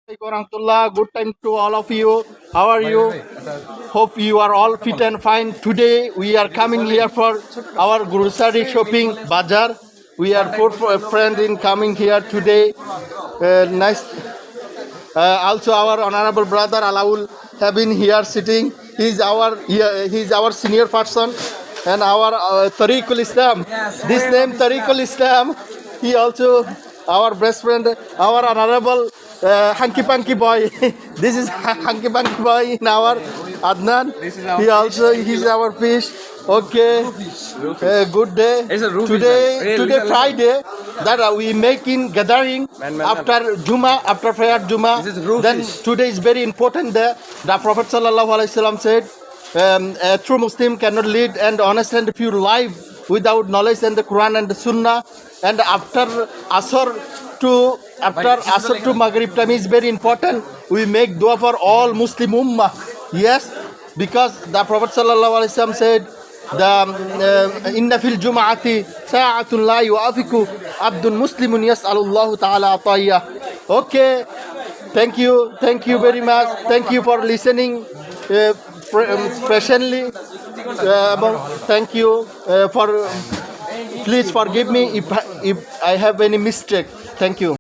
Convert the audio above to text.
Warahmatullah. Good time to all of you. How are you? Hope you are all fit and fine. Today we are coming here for our grocery shopping bazaar. We are four friends in coming here today. Nice. Also, our honorable brother Alaul have been here sitting. He's our senior person, and our Tariqul Islam. This name Tariqul Islam. He also our best friend, our honorable Hanky Panky boy. This is Hanky Panky boy in our Adnan. He's our fish. Okay, good day. Today Friday that we make in gathering after Juma, after prayer Juma. Then today is very important day. The Prophet sallallahu alaihi wasallam said, a true Muslim cannot lead an honest and pure life without knowledge and the Quran and the Sunnah. And after Asr to Maghrib time is very important. We make dua for all Muslim ummah. Yes, because the Prophet sallallahu alaihi wasallam said, inna fil jum'ati sa'atun la yu'afiku abdun muslimun yas'alullahu ta'ala atayya. Okay, thank you very much. Thank you for listening patiently. Thank you for please forgive me if I have any mistake. Thank you.